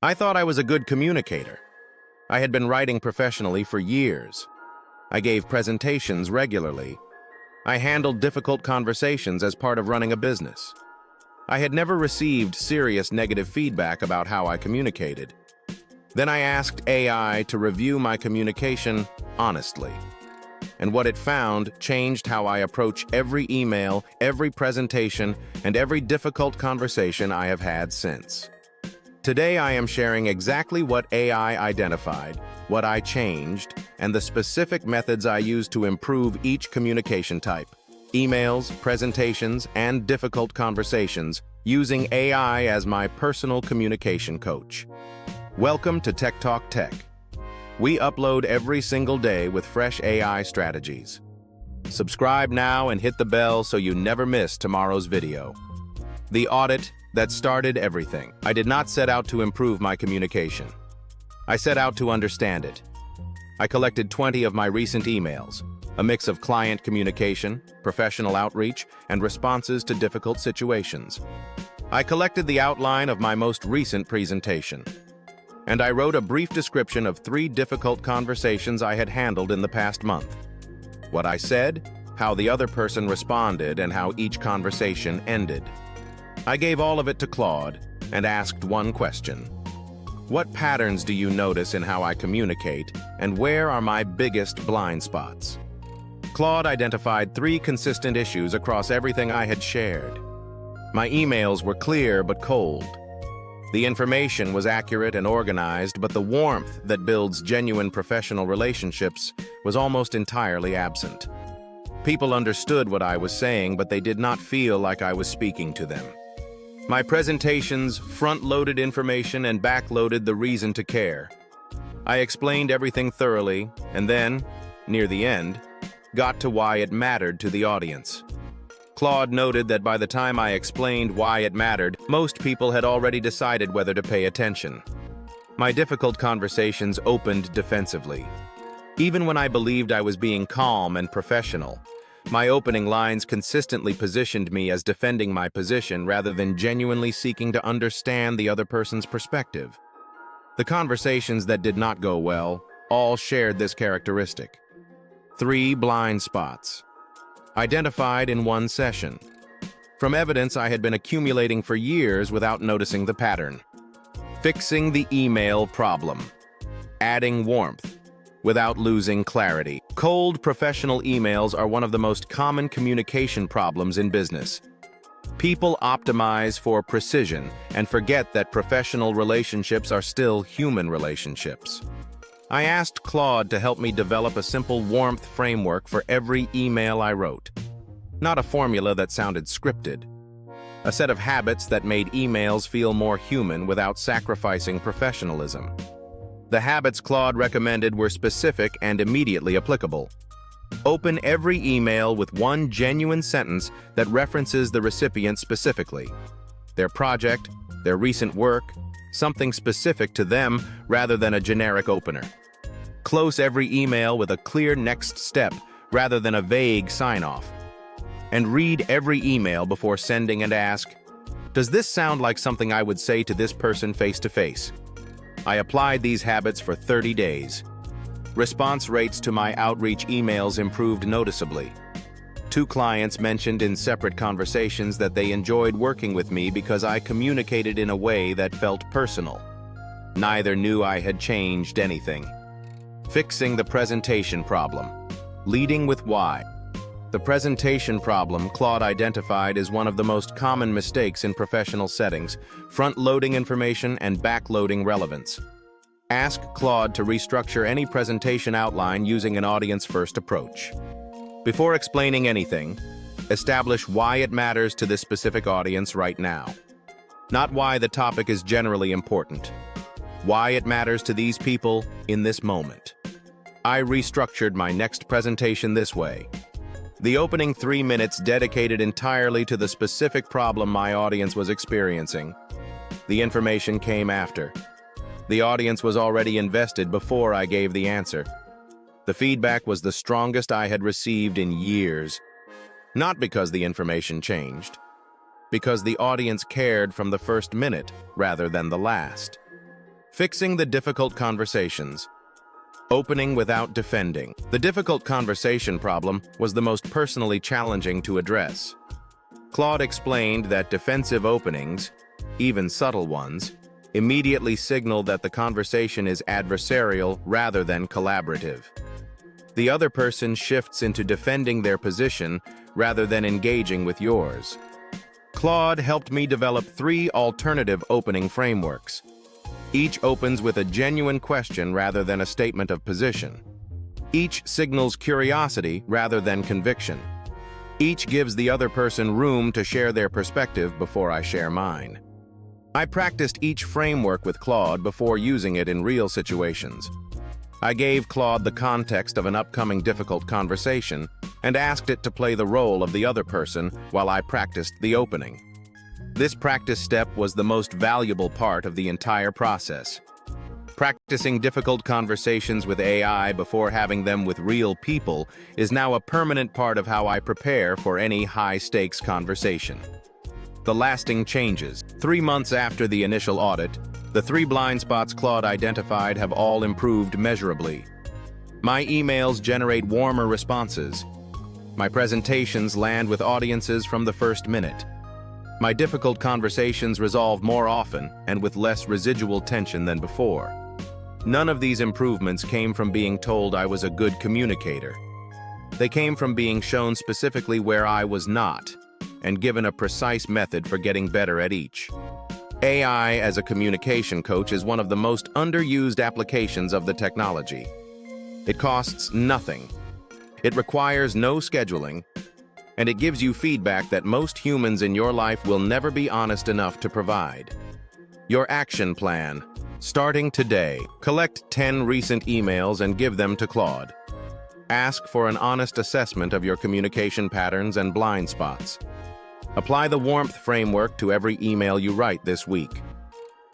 I thought I was a good communicator. I had been writing professionally for years. I gave presentations regularly. I handled difficult conversations as part of running a business. I had never received serious negative feedback about how I communicated. Then I asked AI to review my communication honestly. And what it found changed how I approach every email, every presentation, and every difficult conversation I have had since. Today I am sharing exactly what AI identified, what I changed, and the specific methods I use to improve each communication type, emails, presentations, and difficult conversations, using AI as my personal communication coach. Welcome to Tech Talk Tech. We upload every single day with fresh AI strategies. Subscribe now and hit the bell so you never miss tomorrow's video. The audit that started everything. I did not set out to improve my communication. I set out to understand it. I collected 20 of my recent emails, a mix of client communication, professional outreach, and responses to difficult situations. I collected the outline of my most recent presentation, and I wrote a brief description of 3 difficult conversations I had handled in the past month. What I said, how the other person responded, and how each conversation ended. I gave all of it to Claude and asked one question. What patterns do you notice in how I communicate, and where are my biggest blind spots? Claude identified 3 consistent issues across everything I had shared. My emails were clear but cold. The information was accurate and organized, but the warmth that builds genuine professional relationships was almost entirely absent. People understood what I was saying, but they did not feel like I was speaking to them. My presentations front-loaded information and back-loaded the reason to care. I explained everything thoroughly, and then, near the end, got to why it mattered to the audience. Claude noted that by the time I explained why it mattered, most people had already decided whether to pay attention. My difficult conversations opened defensively. Even when I believed I was being calm and professional, my opening lines consistently positioned me as defending my position rather than genuinely seeking to understand the other person's perspective. The conversations that did not go well all shared this characteristic. 3 blind spots, identified in one session, from evidence I had been accumulating for years without noticing the pattern. Fixing the email problem, adding warmth without losing clarity. Cold professional emails are one of the most common communication problems in business. People optimize for precision and forget that professional relationships are still human relationships. I asked Claude to help me develop a simple warmth framework for every email I wrote. Not a formula that sounded scripted. A set of habits that made emails feel more human without sacrificing professionalism. The habits Claude recommended were specific and immediately applicable. Open every email with one genuine sentence that references the recipient specifically. Their project, their recent work, something specific to them rather than a generic opener. Close every email with a clear next step rather than a vague sign-off. And read every email before sending and ask, does this sound like something I would say to this person face-to-face? I applied these habits for 30 days. Response rates to my outreach emails improved noticeably. 2 clients mentioned in separate conversations that they enjoyed working with me because I communicated in a way that felt personal. Neither knew I had changed anything. Fixing the presentation problem. Leading with why. The presentation problem Claude identified is one of the most common mistakes in professional settings, front-loading information and back-loading relevance. Ask Claude to restructure any presentation outline using an audience-first approach. Before explaining anything, establish why it matters to this specific audience right now. Not why the topic is generally important. Why it matters to these people in this moment. I restructured my next presentation this way. The opening 3 minutes dedicated entirely to the specific problem my audience was experiencing. The information came after. The audience was already invested before I gave the answer. The feedback was the strongest I had received in years. Not because the information changed, because the audience cared from the first minute rather than the last. Fixing the difficult conversations. Opening without defending. The difficult conversation problem was the most personally challenging to address. Claude explained that defensive openings, even subtle ones, immediately signal that the conversation is adversarial rather than collaborative. The other person shifts into defending their position rather than engaging with yours. Claude helped me develop 3 alternative opening frameworks. Each opens with a genuine question rather than a statement of position. Each signals curiosity rather than conviction. Each gives the other person room to share their perspective before I share mine. I practiced each framework with Claude before using it in real situations. I gave Claude the context of an upcoming difficult conversation and asked it to play the role of the other person while I practiced the opening. This practice step was the most valuable part of the entire process. Practicing difficult conversations with AI before having them with real people is now a permanent part of how I prepare for any high-stakes conversation. The lasting changes. 3 months after the initial audit, the 3 blind spots Claude identified have all improved measurably. My emails generate warmer responses. My presentations land with audiences from the first minute. My difficult conversations resolve more often and with less residual tension than before. None of these improvements came from being told I was a good communicator. They came from being shown specifically where I was not, and given a precise method for getting better at each. AI as a communication coach is one of the most underused applications of the technology. It costs nothing. It requires no scheduling, and it gives you feedback that most humans in your life will never be honest enough to provide. Your action plan. Starting today, collect 10 recent emails and give them to Claude. Ask for an honest assessment of your communication patterns and blind spots. Apply the warmth framework to every email you write this week.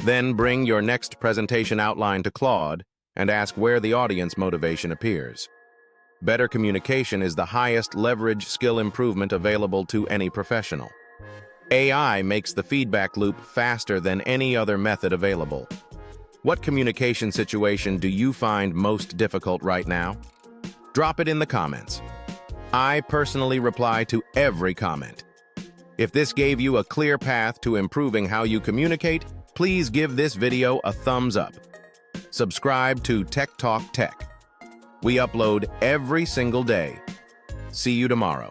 Then bring your next presentation outline to Claude and ask where the audience motivation appears. Better communication is the highest leverage skill improvement available to any professional. AI makes the feedback loop faster than any other method available. What communication situation do you find most difficult right now? Drop it in the comments. I personally reply to every comment. If this gave you a clear path to improving how you communicate, please give this video a thumbs up. Subscribe to Tech Talk Tech. We upload every single day. See you tomorrow.